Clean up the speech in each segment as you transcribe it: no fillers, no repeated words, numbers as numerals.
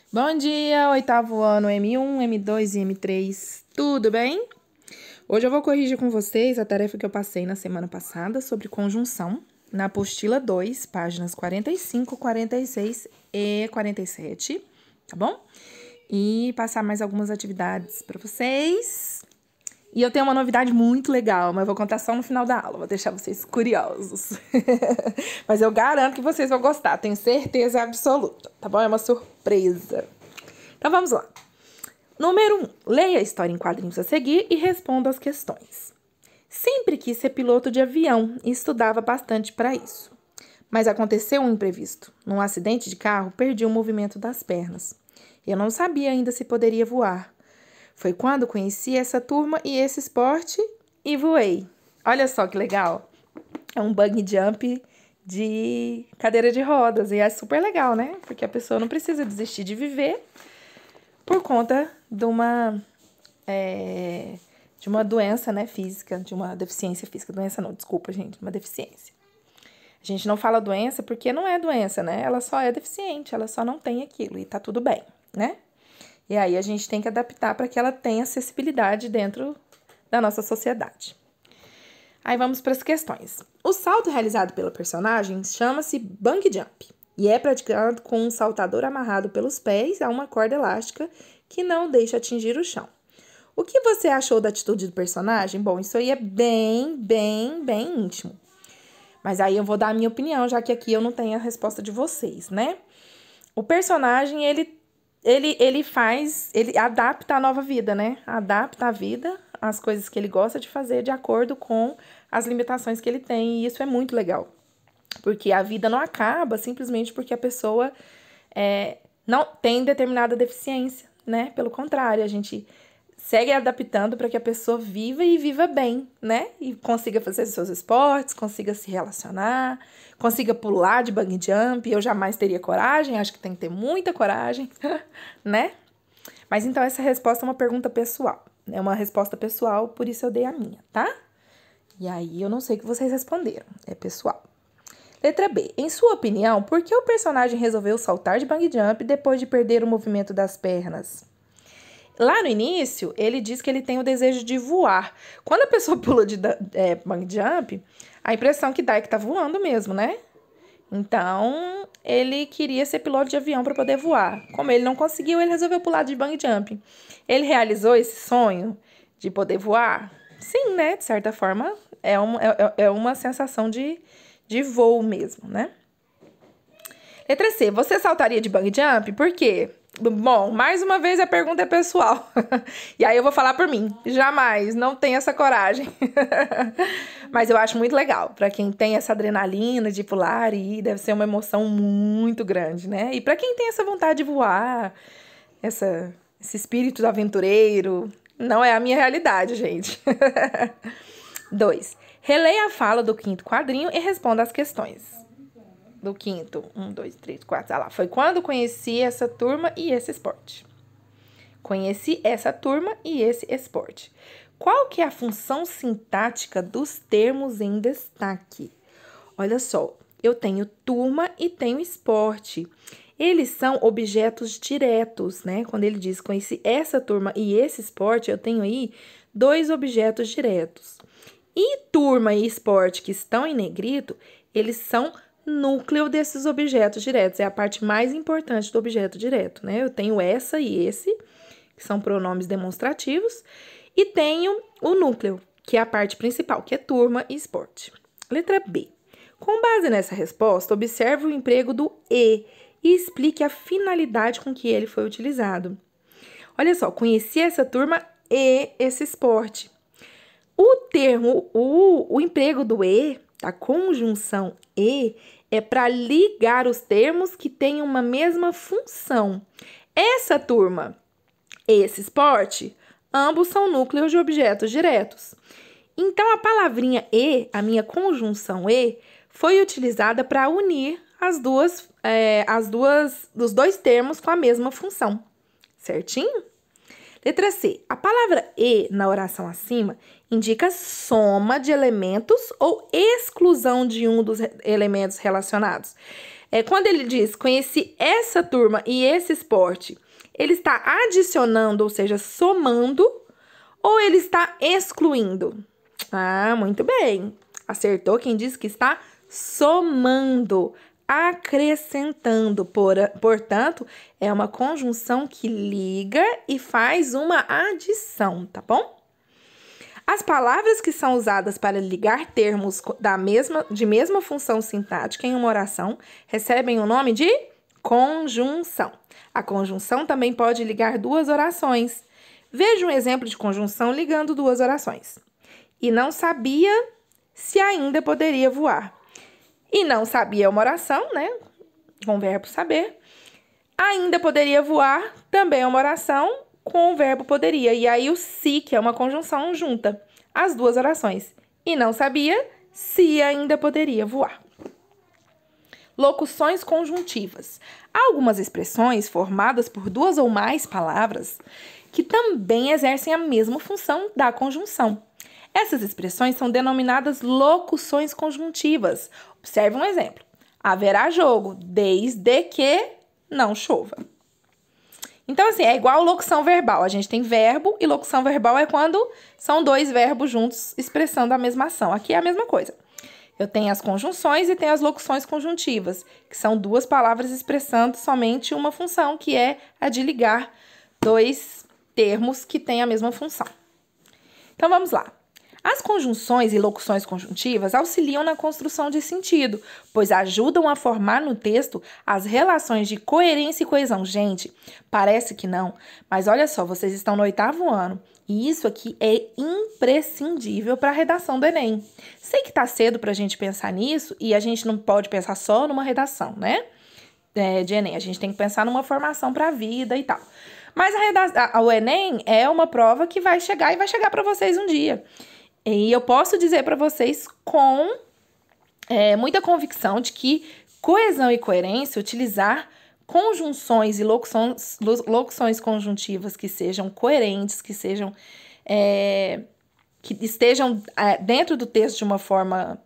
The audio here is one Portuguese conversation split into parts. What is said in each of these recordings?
Bom dia, oitavo ano M1, M2 e M3, tudo bem? Hoje eu vou corrigir com vocês a tarefa que eu passei na semana passada sobre conjunção, na apostila 2, páginas 45, 46 e 47, tá bom? E passar mais algumas atividades para vocês. E eu tenho uma novidade muito legal, mas eu vou contar só no final da aula, vou deixar vocês curiosos. Mas eu garanto que vocês vão gostar, tenho certeza absoluta, tá bom? É uma surpresa. Então vamos lá. Número 1. Leia a história em quadrinhos a seguir e responda as questões. Sempre quis ser piloto de avião e estudava bastante para isso. Mas aconteceu um imprevisto. Num acidente de carro, perdi o movimento das pernas. Eu não sabia ainda se poderia voar. Foi quando conheci essa turma e esse esporte e voei. Olha só que legal. É um bungee jump de cadeira de rodas e é super legal, né? Porque a pessoa não precisa desistir de viver por conta de uma doença, né, física, de uma deficiência física. Doença não, desculpa, gente, uma deficiência. A gente não fala doença porque não é doença, né? Ela só é deficiente, ela só não tem aquilo e tá tudo bem, né? E aí a gente tem que adaptar para que ela tenha acessibilidade dentro da nossa sociedade. Aí vamos para as questões. O salto realizado pela personagem chama-se bungee jump e é praticado com um saltador amarrado pelos pés a uma corda elástica que não o deixa atingir o chão. O que você achou da atitude do personagem? Bom, isso aí é bem íntimo. Mas aí eu vou dar a minha opinião, já que aqui eu não tenho a resposta de vocês, né? O personagem, ele adapta a nova vida, né? Adapta a vida às coisas que ele gosta de fazer de acordo com as limitações que ele tem. E isso é muito legal. Porque a vida não acaba simplesmente porque a pessoa não tem determinada deficiência, né? Pelo contrário, a gente segue adaptando para que a pessoa viva e viva bem, né? E consiga fazer seus esportes, consiga se relacionar, consiga pular de bungee jump. Eu jamais teria coragem, acho que tem que ter muita coragem, né? Mas então essa resposta é uma pergunta pessoal. É uma resposta pessoal, por isso eu dei a minha, tá? E aí eu não sei o que vocês responderam, é pessoal. Letra B. Em sua opinião, por que o personagem resolveu saltar de bungee jump depois de perder o movimento das pernas? Lá no início, ele diz que ele tem o desejo de voar. Quando a pessoa pula de bungee jump, a impressão que dá é que tá voando mesmo, né? Então, ele queria ser piloto de avião para poder voar. Como ele não conseguiu, ele resolveu pular de bungee jump. Ele realizou esse sonho de poder voar? Sim, né? De certa forma, é uma sensação de voo mesmo, né? Letra C. Você saltaria de bungee jump? Por quê? Bom, mais uma vez a pergunta é pessoal. E aí eu vou falar por mim. Jamais, não tenho essa coragem. Mas eu acho muito legal. Para quem tem essa adrenalina de pular e deve ser uma emoção muito grande, né? E para quem tem essa vontade de voar, esse espírito aventureiro, não é a minha realidade, gente. 2. Releia a fala do quinto quadrinho e responda as questões. Do quinto, 1, 2, 3, 4, lá. Foi quando conheci essa turma e esse esporte. Conheci essa turma e esse esporte. Qual que é a função sintática dos termos em destaque? Olha só, eu tenho turma e tenho esporte. Eles são objetos diretos, né? Quando ele diz conheci essa turma e esse esporte, eu tenho aí dois objetos diretos. E turma e esporte que estão em negrito, eles são núcleo desses objetos diretos. É a parte mais importante do objeto direto, né? Eu tenho essa e esse, que são pronomes demonstrativos, e tenho o núcleo, que é a parte principal, que é turma e esporte. Letra B. Com base nessa resposta, observe o emprego do e explique a finalidade com que ele foi utilizado. Olha só, conheci essa turma e esse esporte. O emprego do e, a conjunção e, é para ligar os termos que têm uma mesma função. Essa turma, esse esporte, ambos são núcleos de objetos diretos. Então, a palavrinha e, a minha conjunção e, foi utilizada para unir os dois termos com a mesma função. Certinho? Letra C. A palavra e na oração acima indica soma de elementos ou exclusão de um dos elementos relacionados. Quando ele diz conheci essa turma e esse esporte, ele está adicionando, ou seja, somando, ou ele está excluindo? Ah, muito bem. Acertou quem disse que está somando, acrescentando. Portanto, é uma conjunção que liga e faz uma adição, tá bom? As palavras que são usadas para ligar termos de mesma função sintática em uma oração recebem o nome de conjunção. A conjunção também pode ligar duas orações. Veja um exemplo de conjunção ligando duas orações. E não sabia se ainda poderia voar. E não sabia é uma oração, né? Com o verbo saber. Ainda poderia voar também é uma oração com o verbo poderia. E aí o se, que é uma conjunção, junta as duas orações. E não sabia se ainda poderia voar. Locuções conjuntivas. Há algumas expressões formadas por duas ou mais palavras que também exercem a mesma função da conjunção. Essas expressões são denominadas locuções conjuntivas. Observe um exemplo. Haverá jogo desde que não chova. Então, assim, é igual locução verbal. A gente tem verbo e locução verbal é quando são dois verbos juntos expressando a mesma ação. Aqui é a mesma coisa. Eu tenho as conjunções e tenho as locuções conjuntivas, que são duas palavras expressando somente uma função, que é a de ligar dois termos que têm a mesma função. Então, vamos lá. As conjunções e locuções conjuntivas auxiliam na construção de sentido, pois ajudam a formar no texto as relações de coerência e coesão. Gente, parece que não, mas olha só, vocês estão no 8º ano e isso aqui é imprescindível para a redação do Enem. Sei que tá cedo para a gente pensar nisso e a gente não pode pensar só numa redação, né? De Enem, a gente tem que pensar numa formação para a vida e tal. Mas o Enem é uma prova que vai chegar e vai chegar para vocês um dia. E eu posso dizer para vocês com muita convicção de que coesão e coerência, utilizar conjunções e locuções conjuntivas que sejam coerentes, que sejam que estejam dentro do texto de uma forma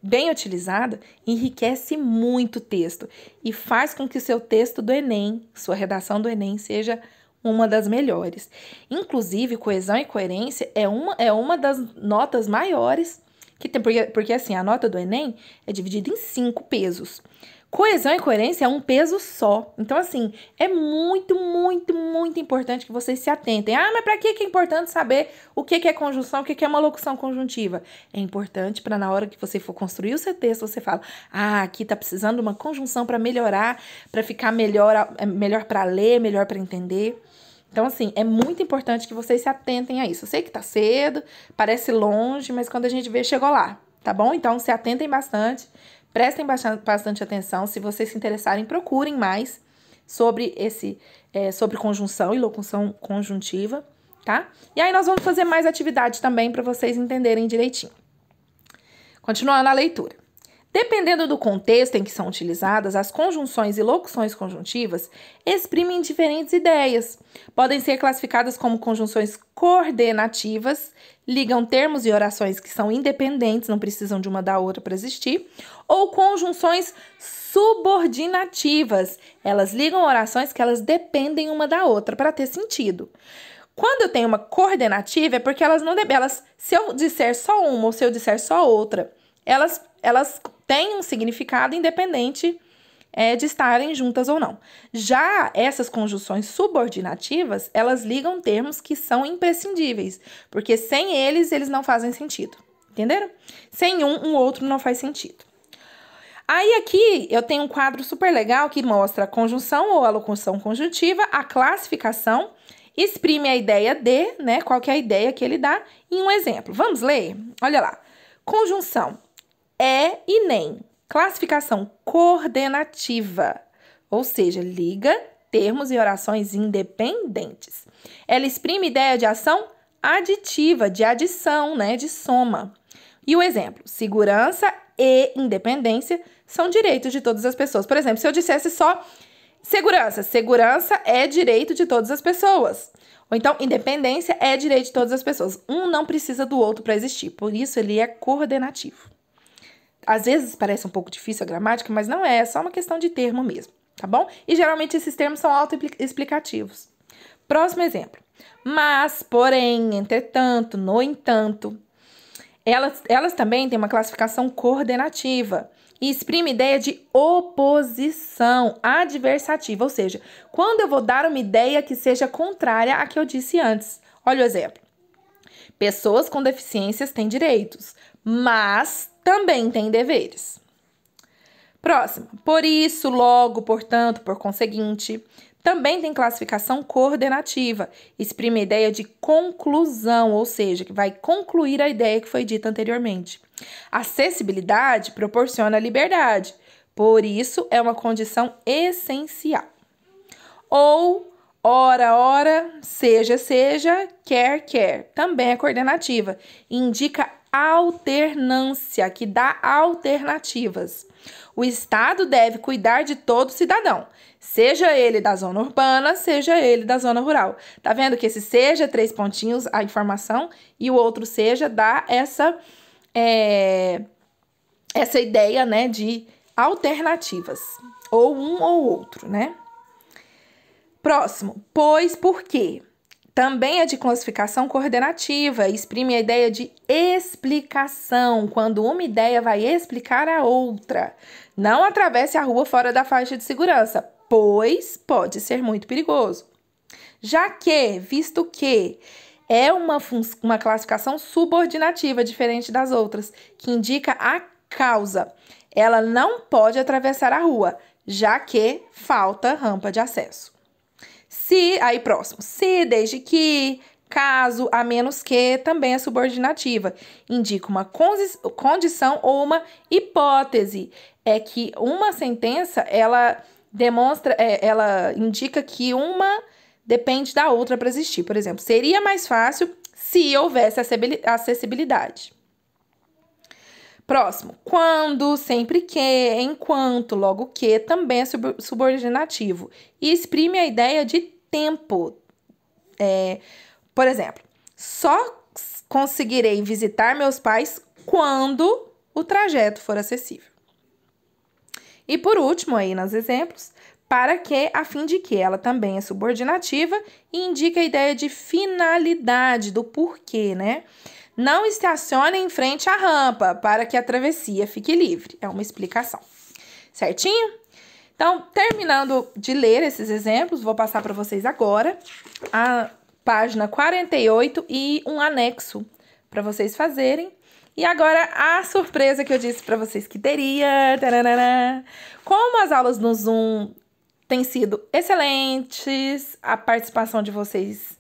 bem utilizada, enriquece muito o texto e faz com que o seu texto do Enem, sua redação do Enem, seja uma das melhores. Inclusive, coesão e coerência é uma das notas maiores que tem, porque assim, a nota do Enem é dividida em 5 pesos. Coesão e coerência é um peso só. Então, assim, é muito, muito, muito importante que vocês se atentem. Ah, mas para que é importante saber o que é conjunção, o que é uma locução conjuntiva? É importante para na hora que você for construir o seu texto, você fala, aqui tá precisando de uma conjunção para melhorar, para ficar melhor para ler, melhor para entender. Então, assim, é muito importante que vocês se atentem a isso. Eu sei que tá cedo, parece longe, mas quando a gente vê, chegou lá, tá bom? Então, se atentem bastante, prestem bastante atenção. Se vocês se interessarem, procurem mais sobre sobre conjunção e locução conjuntiva, tá? E aí, nós vamos fazer mais atividades também para vocês entenderem direitinho. Continuando a leitura. Dependendo do contexto em que são utilizadas, as conjunções e locuções conjuntivas exprimem diferentes ideias. Podem ser classificadas como conjunções coordenativas, ligam termos e orações que são independentes, não precisam de uma da outra para existir, ou conjunções subordinativas. Elas ligam orações que elas dependem uma da outra para ter sentido. Quando eu tenho uma coordenativa, é porque se eu disser só uma ou se eu disser só outra, elas têm um significado independente de estarem juntas ou não. Já essas conjunções subordinativas, elas ligam termos que são imprescindíveis, porque sem eles não fazem sentido. Entenderam? Sem um outro não faz sentido. Aí aqui eu tenho um quadro super legal que mostra a conjunção ou a locução conjuntiva, a classificação, exprime a ideia de, né? Qual que é a ideia que ele dá em um exemplo. Vamos ler? Olha lá. Conjunção. É e nem. Classificação coordenativa, ou seja, liga termos e orações independentes. Ela exprime ideia de ação aditiva, de adição, né, de soma. E o exemplo, segurança e independência são direitos de todas as pessoas. Por exemplo, se eu dissesse só segurança, segurança é direito de todas as pessoas. Ou então, independência é direito de todas as pessoas. Um não precisa do outro para existir, por isso ele é coordenativo. Às vezes parece um pouco difícil a gramática, mas não é só uma questão de termo mesmo, tá bom? E geralmente esses termos são autoexplicativos. Próximo exemplo. Mas, porém, entretanto, no entanto. Elas também têm uma classificação coordenativa e exprime ideia de oposição adversativa, ou seja, quando eu vou dar uma ideia que seja contrária à que eu disse antes. Olha o exemplo. Pessoas com deficiências têm direitos, mas também têm deveres. Próximo. Por isso, logo, portanto, por conseguinte. Também tem classificação coordenativa, exprime a ideia de conclusão, ou seja, que vai concluir a ideia que foi dita anteriormente. Acessibilidade proporciona liberdade, por isso é uma condição essencial. Ou, ora, seja, quer, também é coordenativa, indica alternância, que dá alternativas. O Estado deve cuidar de todo cidadão, seja ele da zona urbana, seja ele da zona rural. Tá vendo que esse seja, 3 pontinhos, a informação, e o outro seja dá essa ideia, né, de alternativas, ou um ou outro, né? Próximo, pois, por quê? Também é de classificação coordenativa, exprime a ideia de explicação, quando uma ideia vai explicar a outra. Não atravesse a rua fora da faixa de segurança, pois pode ser muito perigoso. Já que, visto que, é uma classificação subordinativa, diferente das outras, que indica a causa. Ela não pode atravessar a rua, já que falta rampa de acesso. Se, aí próximo, se, desde que, caso, a menos que, também é subordinativa. Indica uma condição ou uma hipótese. É que uma sentença, ela demonstra, ela indica que uma depende da outra para existir. Por exemplo, seria mais fácil se houvesse acessibilidade. Próximo, quando, sempre que, enquanto, logo que, também é subordinativo. E exprime a ideia de tempo. Por exemplo, só conseguirei visitar meus pais quando o trajeto for acessível. E por último, aí nos exemplos, para que, a fim de que, ela também é subordinativa e indica a ideia de finalidade, do porquê, né? Não estacione em frente à rampa para que a travessia fique livre. É uma explicação. Certinho? Então, terminando de ler esses exemplos, vou passar para vocês agora a página 48 e um anexo para vocês fazerem. E agora, a surpresa que eu disse para vocês que teria. Taranana. Como as aulas no Zoom têm sido excelentes, a participação de vocês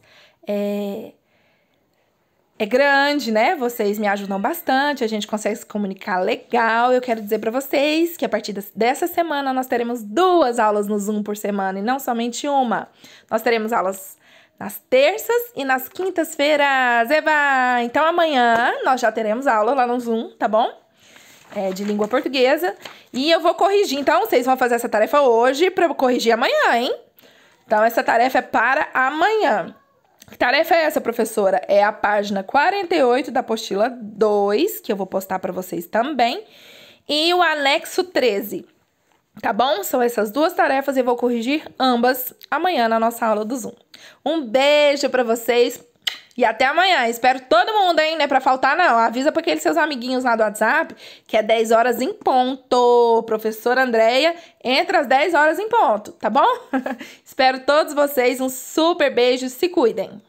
é grande, né? Vocês me ajudam bastante, a gente consegue se comunicar legal. Eu quero dizer para vocês que a partir dessa semana nós teremos 2 aulas no Zoom por semana e não somente uma. Nós teremos aulas nas terças e nas quintas-feiras. Eba! Então amanhã nós já teremos aula lá no Zoom, tá bom? De língua portuguesa. E eu vou corrigir. Então vocês vão fazer essa tarefa hoje para eu corrigir amanhã, hein? Então essa tarefa é para amanhã. Que tarefa é essa, professora? É a página 48 da apostila 2, que eu vou postar para vocês também, e o anexo 13, tá bom? São essas 2 tarefas e eu vou corrigir ambas amanhã na nossa aula do Zoom. Um beijo para vocês e até amanhã. Espero todo mundo, hein? Não é pra faltar, não. Avisa para aqueles seus amiguinhos lá do WhatsApp que é 10 horas em ponto. Professora Andréia entra às 10 horas em ponto, tá bom? Espero todos vocês. Um super beijo. Se cuidem.